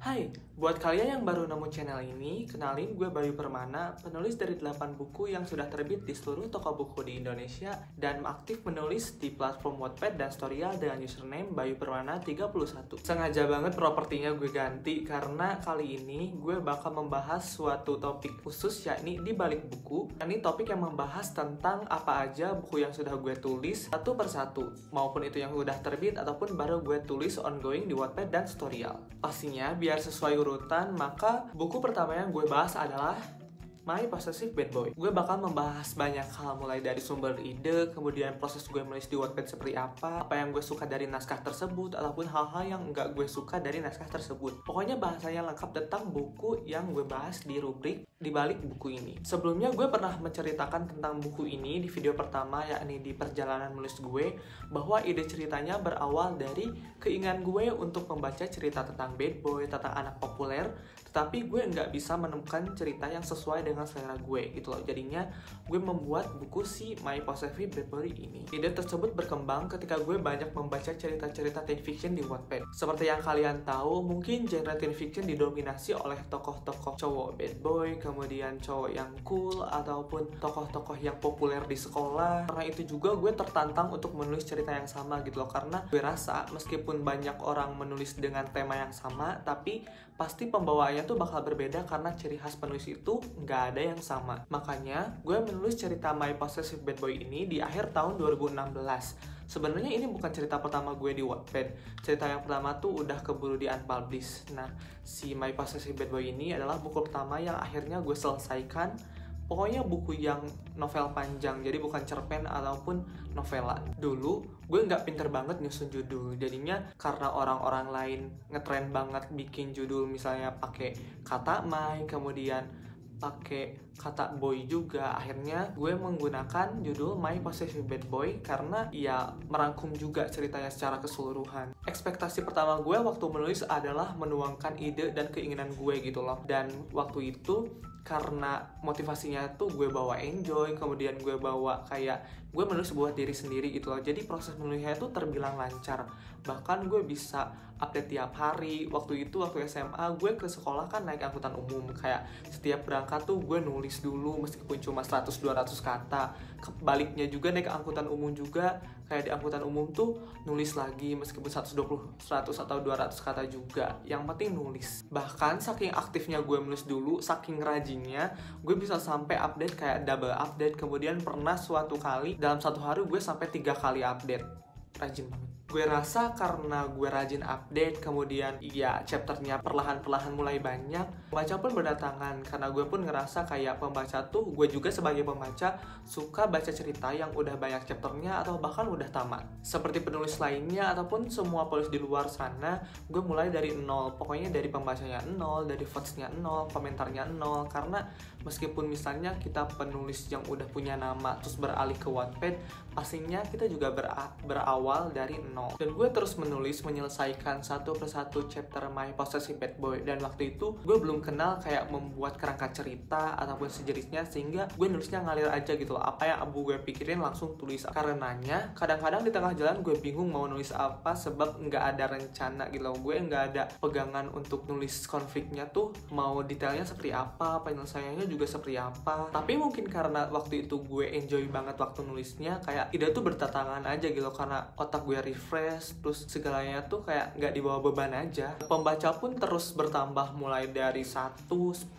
Hai, buat kalian yang baru nemu channel ini, kenalin gue Bayu Permana, penulis dari 8 buku yang sudah terbit di seluruh toko buku di Indonesia dan aktif menulis di platform Wattpad dan Storyal dengan username Bayu Permana 31. Sengaja banget propertinya gue ganti karena kali ini gue bakal membahas suatu topik khusus yakni di balik buku. Ini topik yang membahas tentang apa aja buku yang sudah gue tulis satu persatu, maupun itu yang sudah terbit ataupun baru gue tulis ongoing di Wattpad dan Storyal. Pastinya biar sesuai urutan, maka buku pertama yang gue bahas adalah My Possessive Bad Boy. Gue bakal membahas banyak hal, mulai dari sumber ide, kemudian proses gue menulis di Wattpad seperti apa yang gue suka dari naskah tersebut, ataupun hal-hal yang nggak gue suka dari naskah tersebut. Pokoknya bahasanya lengkap tentang buku yang gue bahas di rubrik di balik buku ini. Sebelumnya gue pernah menceritakan tentang buku ini di video pertama, yakni di perjalanan menulis gue, bahwa ide ceritanya berawal dari keinginan gue untuk membaca cerita tentang bad boy, tentang anak populer, tetapi gue nggak bisa menemukan cerita yang sesuai dengan selera gue gitu loh. Jadinya gue membuat buku si My Possessive Bad Boy ini. Ide tersebut berkembang ketika gue banyak membaca cerita-cerita teen fiction di Wattpad. Seperti yang kalian tahu, mungkin genre teen fiction didominasi oleh tokoh-tokoh cowok bad boy, kemudian cowok yang cool, ataupun tokoh-tokoh yang populer di sekolah. Karena itu juga gue tertantang untuk menulis cerita yang sama gitu loh, karena gue rasa meskipun banyak orang menulis dengan tema yang sama, tapi pasti pembawaannya tuh bakal berbeda karena ciri khas penulis itu nggak ada yang sama. Makanya gue menulis cerita My Possessive Bad Boy ini di akhir tahun 2016. Sebenarnya ini bukan cerita pertama gue di Wattpad. Cerita yang pertama tuh udah keburu di unpublish. Nah, si My Possessive Bad Boy ini adalah buku pertama yang akhirnya gue selesaikan. Pokoknya buku yang novel panjang, jadi bukan cerpen ataupun novela. Dulu gue nggak pinter banget nyusun judul, jadinya karena orang-orang lain ngetren banget bikin judul misalnya pakai kata my, kemudian pakai kata boy juga, akhirnya gue menggunakan judul My Possessive Bad Boy karena ya merangkum juga ceritanya secara keseluruhan. Ekspektasi pertama gue waktu menulis adalah menuangkan ide dan keinginan gue gitu loh. Dan waktu itu karena motivasinya tuh gue bawa enjoy, kemudian gue bawa kayak gue menulis buat diri sendiri gitu loh. Jadi proses menulisnya tuh terbilang lancar. Bahkan gue bisa update tiap hari. Waktu SMA gue ke sekolah kan naik angkutan umum. Kayak setiap berangkat tuh gue nulis dulu meskipun cuma 100-200 kata. Kebaliknya juga naik angkutan umum juga, kayak di angkutan umum tuh nulis lagi meskipun 100 atau 200 kata juga. Yang penting nulis. Bahkan saking aktifnya gue menulis dulu, saking rajinnya, gue bisa sampai update kayak double update. Kemudian pernah suatu kali dalam satu hari gue sampai 3 kali update. Rajin banget. Gue rasa karena gue rajin update, kemudian ya chapternya perlahan-perlahan mulai banyak, pembaca pun berdatangan. Karena gue pun ngerasa kayak pembaca tuh, gue juga sebagai pembaca suka baca cerita yang udah banyak chapternya atau bahkan udah tamat. Seperti penulis lainnya ataupun semua penulis di luar sana, gue mulai dari nol. Pokoknya dari pembacanya nol, dari votes-nya nol, komentarnya nol. Karena meskipun misalnya kita penulis yang udah punya nama terus beralih ke Wattpad, pastinya kita juga berawal dari nol. Dan gue terus menulis menyelesaikan satu persatu chapter My Possessive Bad Boy. Dan waktu itu gue belum kenal kayak membuat kerangka cerita ataupun sejenisnya, sehingga gue nulisnya ngalir aja gitu loh. Apa yang gue pikirin langsung tulis. Karenanya kadang-kadang di tengah jalan gue bingung mau nulis apa, sebab nggak ada rencana gitu loh. Gue nggak ada pegangan untuk nulis konfliknya tuh mau detailnya seperti apa, penyelesaiannya juga seperti apa. Tapi mungkin karena waktu itu gue enjoy banget waktu nulisnya, kayak ide tuh berdatangan aja gitu loh, karena otak gue refresh, terus segalanya tuh kayak nggak dibawa beban aja. Pembaca pun terus bertambah mulai dari 1, 10,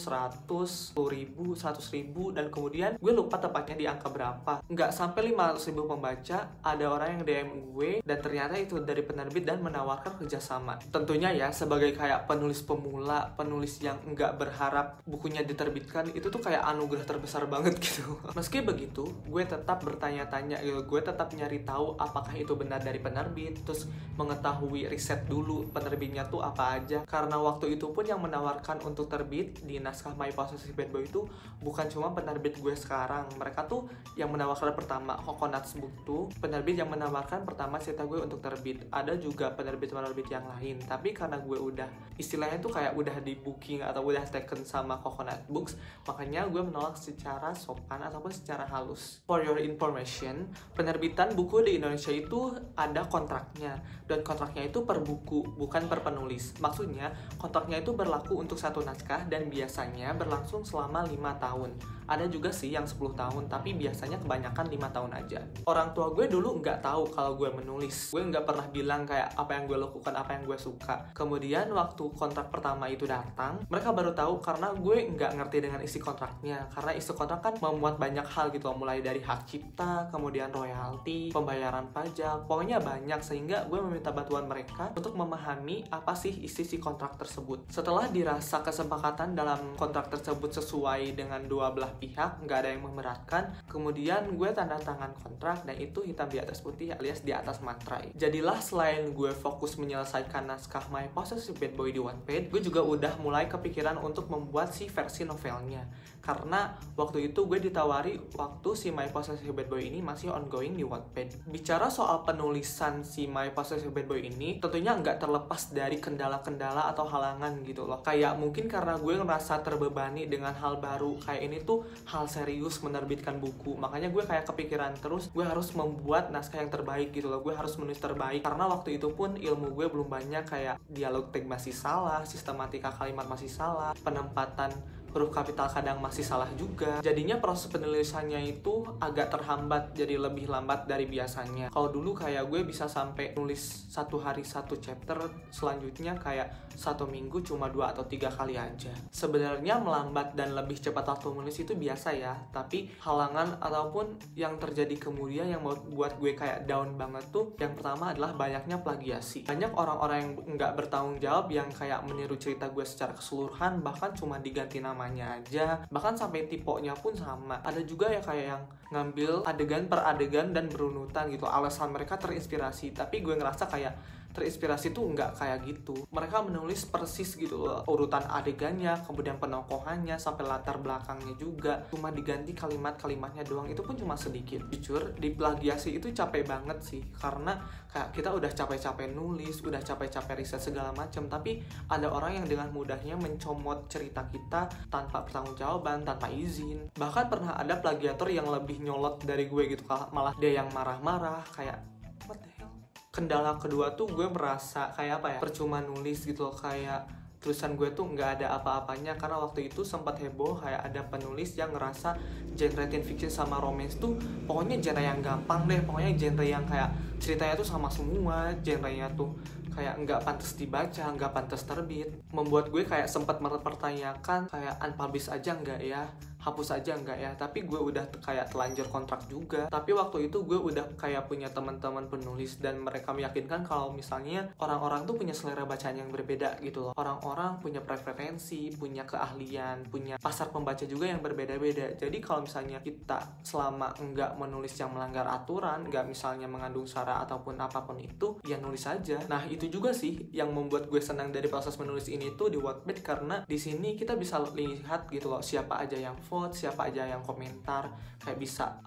100, 10.000, 100.000, dan kemudian gue lupa tepatnya di angka berapa. Nggak sampai 500.000 pembaca, ada orang yang DM gue, dan ternyata itu dari penerbit dan menawarkan kerjasama. Tentunya ya, sebagai kayak penulis pemula, penulis yang nggak berharap bukunya diterbitkan, itu tuh kayak anugerah terbesar banget gitu. Meski begitu, gue tetap bertanya-tanya gitu, gue tetap nyari tahu apakah itu benar dari penerbit, terus mengetahui riset dulu penerbitnya tuh apa aja. Karena waktu itu pun yang menawarkan untuk terbit di naskah My Possessive Bad Boy itu bukan cuma penerbit gue sekarang. Mereka tuh yang menawarkan pertama Coconuts Book tuh penerbit yang menawarkan pertama cerita gue untuk terbit. Ada juga penerbit-penerbit yang lain, tapi karena gue udah istilahnya tuh kayak udah di booking atau udah taken sama Coconut Books, makanya gue menolak secara sopan ataupun secara halus. For your information, penerbitan buku di Indonesia itu ada kontraknya, dan kontraknya itu per buku, bukan per penulis. Maksudnya, kontraknya itu berlaku untuk satu naskah dan biasanya berlangsung selama 5 tahun. Ada juga sih yang 10 tahun, tapi biasanya kebanyakan 5 tahun aja. Orang tua gue dulu nggak tahu kalau gue menulis. Gue nggak pernah bilang kayak apa yang gue lakukan, apa yang gue suka. Kemudian waktu kontrak pertama itu datang, mereka baru tahu karena gue nggak ngerti dengan isi kontraknya. Karena isi kontrak kan memuat banyak hal gitu, mulai dari hak cipta, kemudian royalti, pembayaran pajak, pokoknya banyak, sehingga gue meminta bantuan mereka untuk memahami apa sih isi si kontrak tersebut. Setelah dirasa kesepakatan dalam kontrak tersebut sesuai dengan dua belah pihak, nggak ada yang memberatkan, kemudian gue tanda tangan kontrak, dan itu hitam di atas putih alias di atas materai. Jadilah selain gue fokus menyelesaikan naskah My Possessive Bad Boy di Wattpad, gue juga udah mulai kepikiran untuk membuat si versi novelnya. Karena waktu itu gue ditawari waktu si My Possessive Bad Boy ini masih ongoing di Wattpad. Bicara soal penulisan si My Possessive Bad Boy ini, tentunya nggak terlepas dari kendala-kendala atau halangan gitu loh. Kayak mungkin karena gue ngerasa terbebani dengan hal baru, kayak ini tuh hal serius menerbitkan buku. Makanya gue kayak kepikiran terus, gue harus membuat naskah yang terbaik gitu loh. Gue harus menulis terbaik, karena waktu itu pun ilmu gue belum banyak, kayak dialog teks masih salah, sistematika kalimat masih salah, penempatan huruf kapital kadang masih salah juga. Jadinya proses penulisannya itu agak terhambat, jadi lebih lambat dari biasanya. Kalau dulu kayak gue bisa sampai nulis satu hari satu chapter, selanjutnya kayak satu minggu cuma 2 atau 3 kali aja. Sebenarnya melambat dan lebih cepat waktu menulis itu biasa ya, tapi halangan ataupun yang terjadi kemudian yang buat gue kayak down banget tuh, yang pertama adalah banyaknya plagiasi. Banyak orang-orang yang nggak bertanggung jawab yang kayak meniru cerita gue secara keseluruhan, bahkan cuma diganti namanya aja, bahkan sampai tipenya pun sama. Ada juga ya kayak yang ngambil adegan per adegan dan berunutan gitu, alasan mereka terinspirasi, tapi gue ngerasa kayak terinspirasi tuh nggak kayak gitu. Mereka menulis persis gitu loh, urutan adegannya, kemudian penokohannya, sampai latar belakangnya juga, cuma diganti kalimat-kalimatnya doang, itu pun cuma sedikit. Jujur, di plagiasi itu capek banget sih, karena kayak kita udah capek-capek nulis, udah capek-capek riset segala macam, tapi ada orang yang dengan mudahnya mencomot cerita kita tanpa pertanggungjawaban, tanpa izin. Bahkan pernah ada plagiator yang lebih nyolot dari gue gitu, malah dia yang marah-marah kayak what the hell. Kendala kedua tuh gue merasa kayak apa ya, percuma nulis gitu loh, kayak tulisan gue tuh nggak ada apa-apanya. Karena waktu itu sempat heboh kayak ada penulis yang ngerasa genre teen fiction sama romance tuh pokoknya genre yang gampang deh, pokoknya genre yang kayak ceritanya tuh sama semua, genrenya tuh kayak nggak pantas dibaca, nggak pantas terbit. Membuat gue kayak sempat mempertanyakan kayak unpublish aja nggak ya, hapus aja nggak ya. Tapi gue udah kayak telanjur kontrak juga. Tapi waktu itu gue udah kayak punya teman-teman penulis, dan mereka meyakinkan kalau misalnya orang-orang tuh punya selera bacaan yang berbeda gitu loh. Orang-orang punya preferensi, punya keahlian, punya pasar pembaca juga yang berbeda-beda. Jadi kalau misalnya kita selama nggak menulis yang melanggar aturan, nggak misalnya mengandung sara ataupun apapun itu, ya nulis aja. Nah itu juga sih yang membuat gue senang dari proses menulis ini tuh di Wattpad, karena di sini kita bisa lihat gitu loh siapa aja yang vote, siapa aja yang komentar, kayak bisa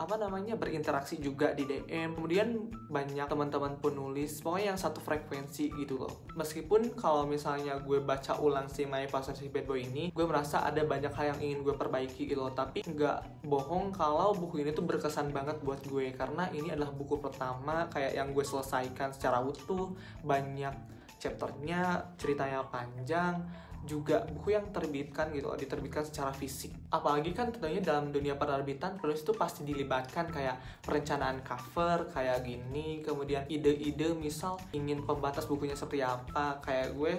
berinteraksi juga di DM. Kemudian banyak teman-teman penulis pokoknya yang satu frekuensi gitu loh. Meskipun kalau misalnya gue baca ulang si My Possessive Bad Boy ini, gue merasa ada banyak hal yang ingin gue perbaiki gitu loh, tapi nggak bohong kalau buku ini tuh berkesan banget buat gue, karena ini adalah buku pertama kayak yang gue selesaikan secara utuh, banyak chapternya, ceritanya panjang, juga buku yang terbitkan gitu, diterbitkan secara fisik. Apalagi kan tentunya dalam dunia penerbitan, penulis itu pasti dilibatkan kayak perencanaan cover kayak gini, kemudian ide-ide misal ingin pembatas bukunya seperti apa. Kayak gue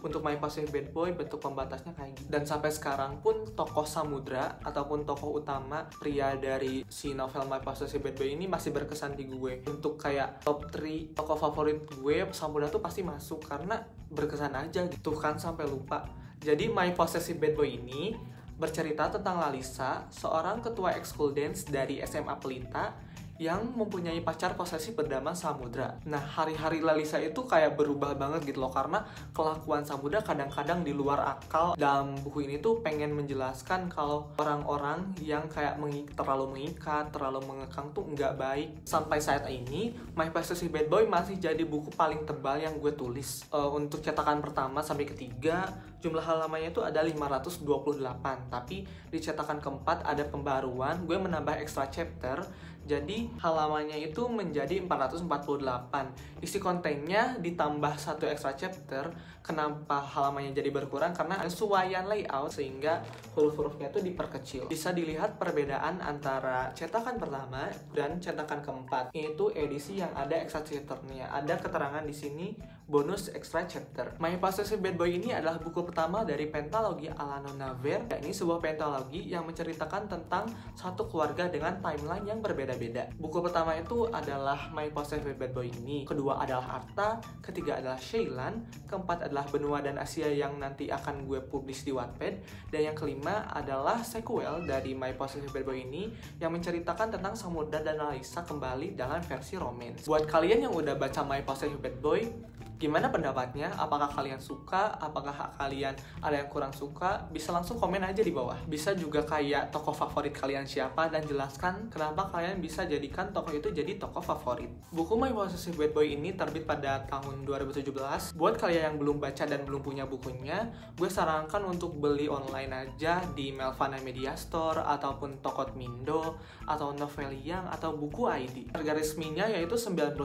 untuk My Possessive Bad Boy bentuk pembatasnya kayak gitu. Dan sampai sekarang pun tokoh Samudra ataupun tokoh utama pria dari si novel My Possessive Bad Boy ini masih berkesan di gue. Untuk kayak top 3 tokoh favorit gue, Samudra tuh pasti masuk karena berkesan aja gitu kan, sampai lupa. Jadi My Possessive Bad Boy ini bercerita tentang Lalisa, seorang ketua ekskul dance dari SMA Pelita yang mempunyai pacar posesif bernama Samudra. Nah, hari-hari Lalisa itu kayak berubah banget gitu loh, karena kelakuan Samudra kadang-kadang di luar akal. Dalam buku ini tuh pengen menjelaskan kalau orang-orang yang kayak terlalu mengikat, terlalu mengekang tuh nggak baik. Sampai saat ini, My Possessive Bad Boy masih jadi buku paling tebal yang gue tulis. Untuk cetakan pertama sampai ketiga, jumlah halamannya itu ada 528. Tapi di cetakan keempat ada pembaruan, gue menambah extra chapter, Jadi halamannya itu menjadi 448. Isi kontennya ditambah satu extra chapter. Kenapa halamannya jadi berkurang? Karena penyesuaian layout sehingga huruf-hurufnya itu diperkecil. Bisa dilihat perbedaan antara cetakan pertama dan cetakan keempat, yaitu edisi yang ada extra chapternya. Ada keterangan di sini bonus extra chapter. My Possessive Bad Boy ini adalah buku pertama dari pentalogi Alano Naver. Ini sebuah pentalogi yang menceritakan tentang satu keluarga dengan timeline yang berbeda-beda. Buku pertama itu adalah My Possessive Bad Boy ini. Kedua adalah Arta, ketiga adalah Shaylan, keempat adalah Benua dan Asia yang nanti akan gue publish di Wattpad, dan yang kelima adalah sequel dari My Possessive Bad Boy ini yang menceritakan tentang Samudra dan Alisa kembali dalam versi romance. Buat kalian yang udah baca My Possessive Bad Boy, gimana pendapatnya? Apakah kalian suka? Apakah kalian ada yang kurang suka? Bisa langsung komen aja di bawah. Bisa juga kayak tokoh favorit kalian siapa dan jelaskan kenapa kalian bisa jadikan tokoh itu jadi tokoh favorit. Buku My Possessive Bad Boy ini terbit pada tahun 2017. Buat kalian yang belum baca dan belum punya bukunya, gue sarankan untuk beli online aja di Melvana Media Store ataupun Tokomindo atau Noveliang atau Buku ID. Harga resminya yaitu 99.000,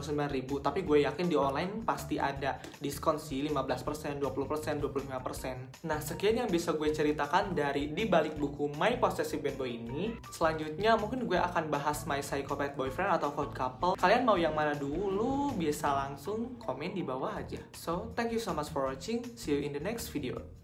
tapi gue yakin di online pasti ada diskon sih 15%, 20%, 25%. Nah, sekian yang bisa gue ceritakan dari di balik buku My Possessive Bad Boy ini. Selanjutnya mungkin gue akan bahas My Psychopath Boyfriend atau Code Couple. Kalian mau yang mana dulu? Bisa langsung komen di bawah aja. So, thank you so much for watching. See you in the next video.